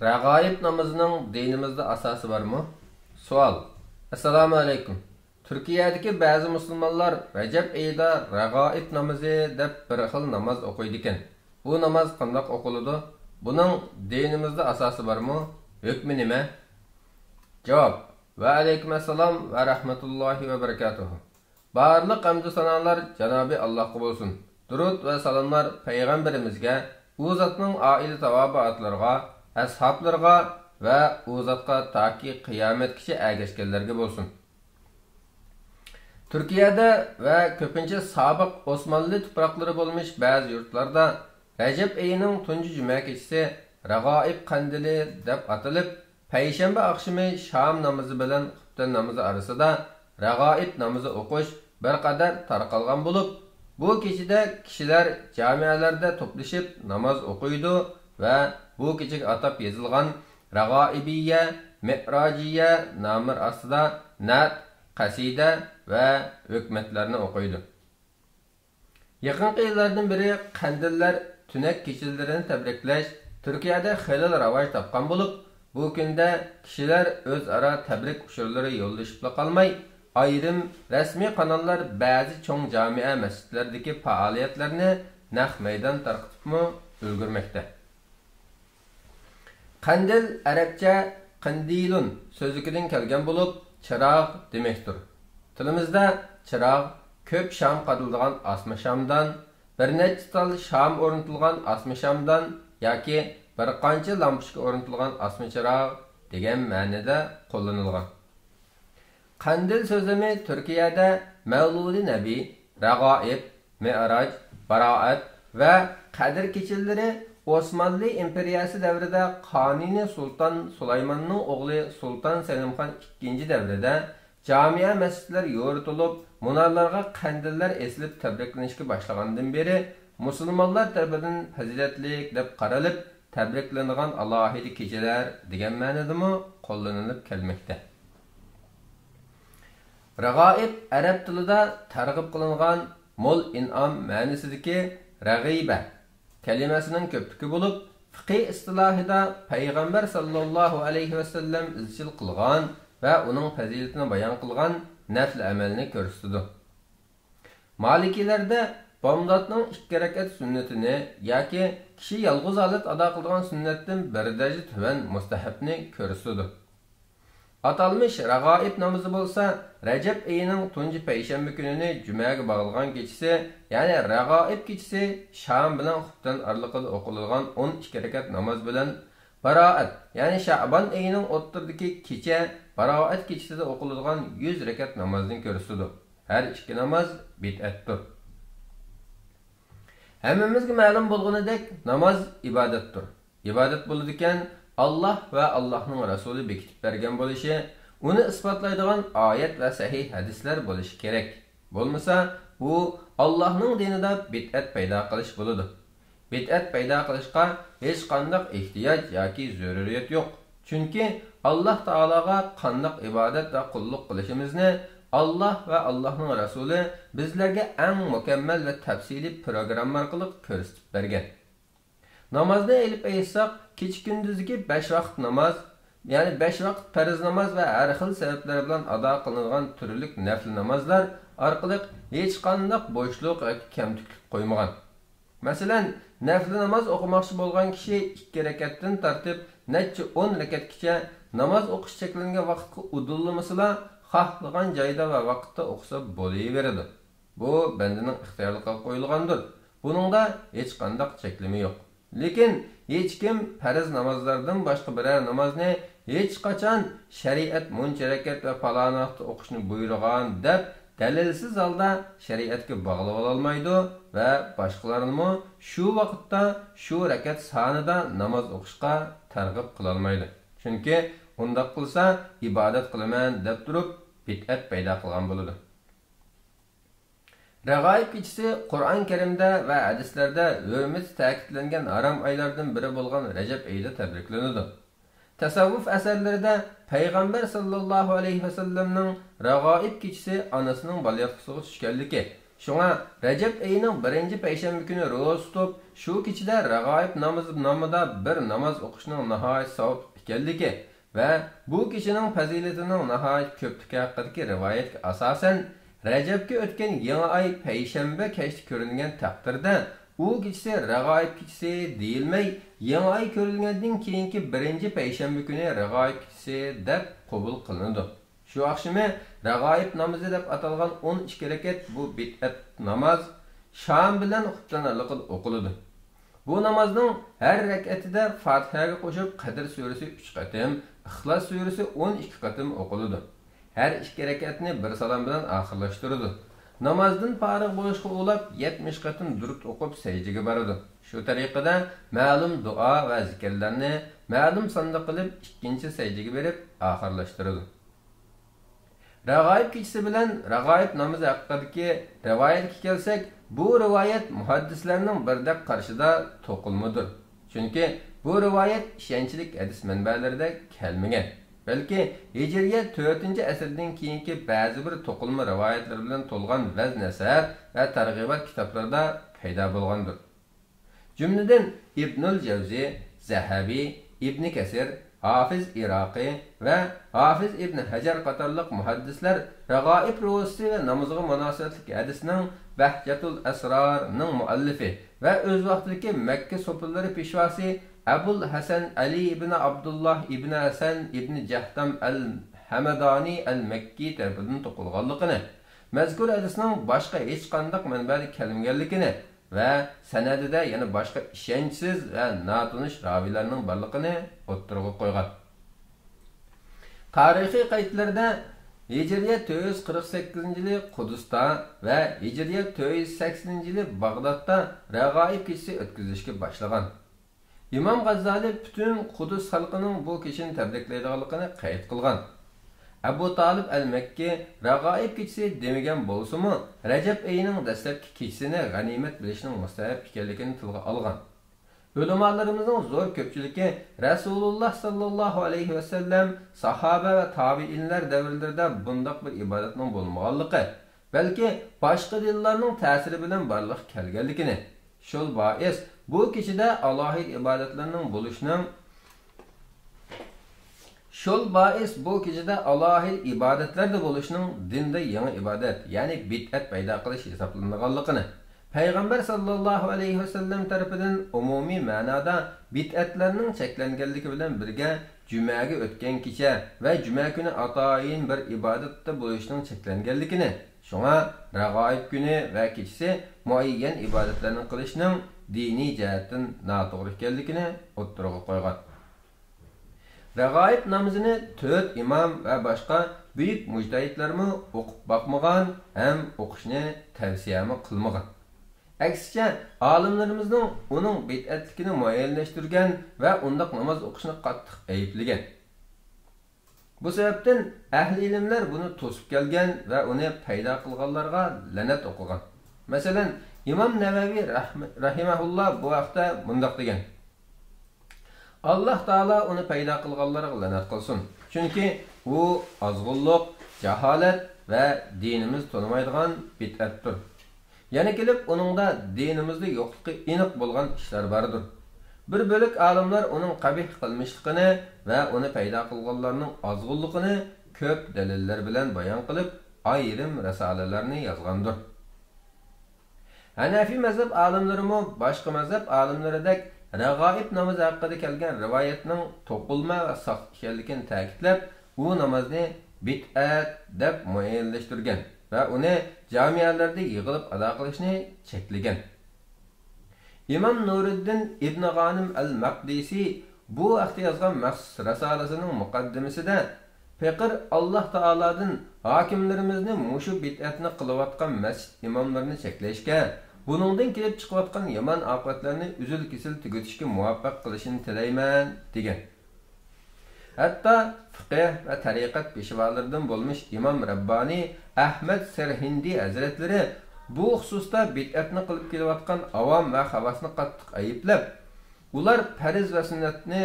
Rəğaib namazının dinimizdə asası varmı? Sual. Assalamu alaikum. Türkiyədəki bəzi müsəlmanlar Rəcəb ayında rəğaib namazı deb bir xil namaz oxuyur. Bu namaz qandaq oxunur? Bunun dinimizdə asası varmı? Hökmü nima? Cavab. Və aleykümselam və rahmetullahi və berekatuhu. Barlıq hamd sanalar Cenab-ı Allah'a olsun. Durud və salamlar Peyğəmbərimizə, u zatның aile tavabatlarına, ashablarına və u zatqa taki qiyomatgacha ergashganlarga bo'lsin. Türkiyədə və köpüncə sabiq Osmanlı tuproqları bo'lmuş bəzi yurtlarda Rəcəb ayının tuncu cümə keçisi Rəğaib qandili deb atılıb, Peyşənbə axşamı Şam namazı bilan xuftan namazı arasında Rəğaib namazı oxuş bir qədər tarqalğan bo'lib, bu keçide kişiler camialarda toplaşıp namaz okuydu ve bu keçik atap yazılgan Rəğaibiyyə, Mi'raciyyə namır asıda nat, qaside ve hükmetlerini okuydu. Yakın yıllardan biri kandiller tünek keçilerini təbrikləş Türkiye'de xelal ravaç tapqan bulup, bu günde kişiler özara təbrik uçurları yollaşıpla qalmay, ayrım resmi kanallar bazı çoğ camia mescitlerdeki faaliyetlerini naq meydan tarqıtıp mı ülgürmekte. Kandil Arapça qandilun sözlüküden kelgen bulup çıraq demektir. Tilimizde çıraq köp şam qadıldıgan asma şamdan, bir neçə tal şam ornatılgan asma şamdan yoki bir qancha lampushka ornatılgan asma çıraq degan ma'noda qo'llanilgan. Qandil sözümü Türkiye'de Mevludi Nebi, Rəğaib, Mi'raj, Baraat ve Kadir keçilleri Osmanlı İmperiyası devrede Kanuni Sultan Süleyman'ın oğlu Sultan Selimxan II devrede camiye mescitler yoğurtulup, munarlarga kandiller esilip təbriklenişki başlagandan beri Müslümanlar tarafından faziletlik deb qaralib, təbriklenilgan alahidi keçiler degan ma'noda mı qo'llanilib kelmekte. Rəğaib Arab tilida targ'ib qilingan mol in'am ma'nosidagi rag'iba kalimasining ko'pligi bo'lib, fiqh istilahida Payg'ambar sallallohu alayhi va sallam izchil qilgan va uning fazilatini bayon qilgan nafl amalni ko'rsatadi. Malikilarda bomdodning 2 rakat sunnatini yoki kishi yolg'iz holat ado qilgan sunnatdan bir daraja tuvan mustahabni ko'rsatadi. Atalmış Rəğaib namazı bolsa, Rəcəb ayının tuncu Peyşənbə gününü cüməyə bağılğan keçisi, yani Rəğaib keçisi Şam bilan xuftan arlıqıda oqululğan 12 rakat namaz bilan Baraat, yani Şaban ayının o'ttirdagi kecha Baraat keçisida oqululğan 100 rakat namazdan ko'rsatdi. Her iki namaz bid'atdir. Hammamizga ma'lum bo'lganidek, namaz ibodatdir. Ibodat bo'ladigan Allah ve Allah'ın Resulü bekitip bergen bo'lishi, uni isbotlaydigan oyat ve sahih hadisler bo'lishi kerak. Bo'lmasa, bu Allah'ın dinida bid'at paydo qilish bo'ladi. Bid'at paydo qilishga hech qanday ehtiyoj yoki zaruriyat yo'q. Chunki Allah Taolaga qanday ibodat va qulluq qilishimizni Allah ve Allah'ın Resulü bizlarga eng mukammal ve tafsiliy program orqali ko'rsatib bergan. Namazda elip aytsak, kecha kunduzgi 5 vaqt namaz, yani 5 vaqt farz namaz ve her xil sebepler bilan ado qilingan turli nafl namazlar orqali hech qanday bo'shliq yoki kamtiklik qo'ymagan. Masalan, nafl namaz o'qimoqchi bo'lgan kishi 2 rakatdan tartib necha 10 rakatgacha namoz o'qish cheklangan vaqtga udulmasala, xohlagan joyda va vaqtda o'qisa bo'laveradi. Bu bandaning ixtiyorligiga qo'yilgandir. Buningda hech qanday cheklimi yo'q. Lekin hech kim farz namazlardan boshqa biror namozni hech qachon shariat muncha rakat va falon vaqtda o'qishni buyurgan deb dalilsiz holda shariatga bog'lab olmaydi va boshqalarni shu vaqtda shu rakat sonida namoz o'qishga targ'ib qila olmaydi. Chunki undaq qilsa ibodat qilaman deb turib bid'at paydo qilgan bo'ladi. Rəğaib keçisi Qur'an-ı Kerimdə və hədislərdə hürmət təkidlənən haram aylardan biri bolğan Rəcəb ayında təbriklenir. Təsavvuf əsərlərində Peyğəmbər sallallahu alayhi və sallamның Rəğaib keçisi anasının balyaqçısına düşkənligi, Şuna Recep ayının 1-ci payshanba kuni roza tutib, shu kechida rag'oib namozi nomida bir namoz o'qishning nihoyat savob ekanligi va bu kechining fazilatining nihoyat ko'pligi haqidagi rivoyatga asosan Rajabga o'tgan yangi oy payshanba kechda ko'ringan taqdirda u kechasi rag'oib kechasi deyilmay, yangi oy ko'rilgandan keyingi 1-ci payshanba kuni rag'oib kechasi deb qabul qilinadi. Shu oqshimi rag'oib namozi deb atalgan 12 rakat bu bid'at namoz sham bilan xuftanaliqda o'qiladi. Bu namozning har rakatida Fatihaga qo'shib Qadr surasi 3 qatim, Ixlos surasi 12 qatim o'qiladi. Her 2 rakatni bir salom bilan oxirlashtiradi. Namozdan farigʼ bo'lishga ulab 70 qatim durud o'qib sajdaga boradi. Shu tariqada ma'lum duo va zikrlarni ma'lum sonda qilib ikkinchi sajdaga berib oxirlashtiradi. Rag'oib kechasi bilan rag'oib namozi haqidagi rivoyatga kelsak, bu rivoyat muhaddislarning birdek qarshida to'qilmadir. Chunki bu rivoyat ishonchlik hadis manbalarida kelmagan. Balki Hijriya 4-asrdan keyingi ba'zi bir to'qilma rivoyatlar bilan to'lgan vaz nasab va targ'ibot kitoblarida paydo bo'lgandir. Jumladan Ibnul Javzi, Zahabi, Ibn Kasir, Hafiz Iraqi va Hafiz Ibn Hajar qatorliq muhaddislar rag'oib ro'zasi va namozga munosabatli hadisning Bahjatul Asrorning muallifi va o'z vaqtidagi Makka so'pillari peshvosi Abul Hasan Ali ibn Abdullah ibn Hasan ibn Jahdam al-Hamadani al-Makki tarafidan to'qilganligini, mazkur hadisning boshqa hech qanday manbada kelmaganligini va sanadida yana boshqa ishonchsiz va notanish raviylarning borligini o'ttirib qo'ygan. Tarixiy qaydlarda Hijriya 448-yili Qudusda va Hijriya 480-yili Bag'dodda rag'oib kechasi o'tkazishga boshlagan. İmam G'azzali bütün Qudus xalqining bu kechini tabriklaydiganligini qayd qilgan. Abu Talib al-Makki rag'oib kechasi demagan bo'lsa-mu, Rajab oyining dastlabki kechasini g'animat bilishning mustahab ekanligini tilga olgan. Ulamolarimizning zo'r ko'pchiligi Rasululloh sallallohu alayhi va sallam, sahoba va tabiinlar davrlarida bundoq bir ibodatning bo'lmaganligi, balki boshqa dinlarning ta'siri bilan borliq kelganligini, shul bois bu kechida alohid ibodatlarning bo'lishning ibodatlarda bo'lishning dinda yangi ibodat, ya'ni bid'at paydo qilish hisoblanganligini Payg'ambar sallallohu alayhi va sallam tarafidan umumiy ma'noda bid'atlarning cheklanganligi bilan birga jumaga o'tgan kecha va juma kuni atoyin bir ibodatda bo'lishning cheklanganligini, shunga rag'oib kuni va kechasi muayyan ibodatlarni qilishning diniy jihatdan noto'g'ri ekanligini o'ttirib qo'ygan. Rag'oib namozini 4 imom va boshqa buyuk mujtahidlarmi o'qib boqmagan ham o'qishni tavsiya qilmagan. Aksicha olimlarimizning uning bid'atligini muayyanlashtirgan va undaq namoz o'qishni qattiq ayiblagan. Bu sababdan ahli ilmlar buni to'sib kelgan va uni paydo qilganlarga la'nat o'qigan. Masalan, İmam Navaviy rahimahullah bu vaqtda mundaq degan: Alloh taolo uni paydo qilganlarga la'nat qilsin. Chunki u ozg'unlik, jaholat va dinimiz tonimaydigan bid'atdir. Yana kelib uningda dinimizda yo'qligi aniq bo'lgan ishlar bordir. Bir bölük olimlar uning qabih qilmishligini va uni paydo qilganlarning ozg'unligini ko'p dalillar bilan bayon qilib, ayrim risolalarni yozgandir. Hanafi mazhab olimlarimi boshqa mazhab olimlaridek rag'oib namozi haqida kelgan rivoyatning to'qilma va soxta ekanligini ta'kidlab, u namozni bid'at deb muayyanlashtirgan va uni jamiyalarda yig'ilib ado qilishni cheklagan. İmam Nuriddin ibn G'anim al-Maqdisi bu vaqtda yozgan maxsus risolasining muqaddimasida Faqir Alloh taoladan hokimlarimizni mushu bid'atni qilayotgan masjid imomlarini cheklashga, buningdan kelib chiqayotgan yomon oqibatlarni uzul-kesil tugatishga muvaffaq qilishini tilayman degan. Hatto fiqh va tariqat peshvolaridan bo'lmish Imom Rabbani Ahmad Sarhindi hazratlari bu xususda bid'atni qilib kelayotgan avom va xavosni qattiq ayiblab, ular farz va sunnatni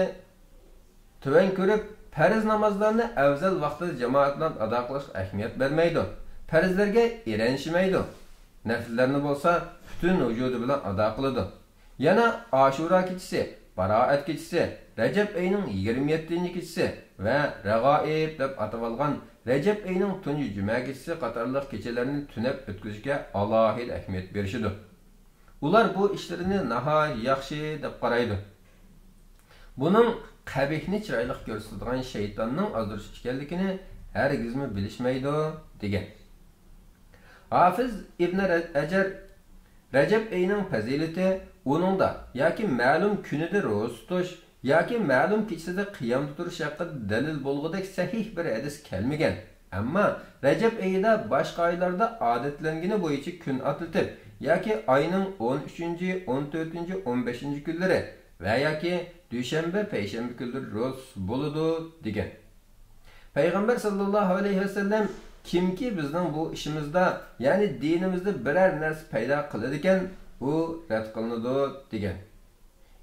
tuvan ko'rib, farz namozlarni afzal vaqtida jamoat bilan ado qilishga ahamiyat bermaydi. Farzlarga eranishmaydi. nafillarni bo'lsa butun vujudi bilan ado qiladi. Yana Ashura kechasi, Baroat kechasi, Rajab oyining 27-kechasi va Rag'oib deb atalgan Rajab oyining tunji juma kechasi qatorliq kechalarni tunab o'tkazishga alohida ahamiyat berishadi. Ular bu ishlarini nihoyat yaxshi deb qaraydi. Buning qabihni chiroyli ko'rsatadigan shaytonning ozdirish ekanligini hargizmi bilishmaydi degan. Hafiz İbn Hajar Rajab oyining fazilati uningda yoki ma'lum kunida ro'za tutish yoki ma'lum kechada qiyom turish haqida dalil bo'lgudek sahih bir hadis kelmagan. Ammo Rajab oyida boshqa oylarda odatlangani bo'yicha kun atlatib yoki oyning 13, 14, 15 kunlari va yoki dushanba, payshanba kunlari ro'za bo'ladi degan. Payg'ambar sallallohu alayhi vasallam kimki bizning bu ishimizda, ya'ni dinimizda biror narsa paydo qiladi ekan, u rad qilinadi degan.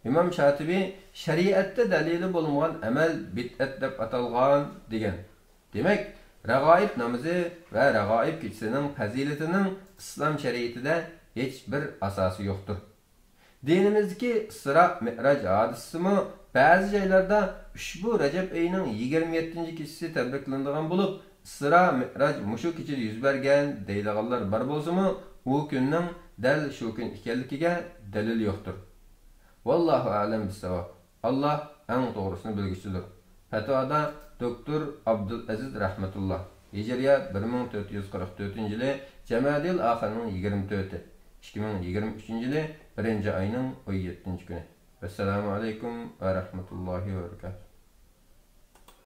İmam Shatibiy shariatda dalili bo'lmagan amal bid'at deb atalgan degan. Demak, Rag'oib namozi va Rag'oib kechasining fazilatining islom shariatida hech bir asosi yo'qdir. Dinimizdagi Isro Mi'raj hadisimi ba'zi joylarda ushbu Rajab oyining 27-kechasi tabriklanadigan bo'lib, Isro Mi'raj mushu kechada yuz bergan deydiganlar bor bo'lsa-mu, u kunning dal shu kun ekanligiga dalil yo'qdir. Vallahu a'lam bis-savab. Allah eng to'g'risini bilguchidir. Fatvoda Doktor Abdulaziz rahmatullah. Hijriya 1444-yili Jamadil oxirining 24-i. 2023-yili 1-oyning 17-kuni. Assalomu alaykum va rahmatullohi va barakatuh.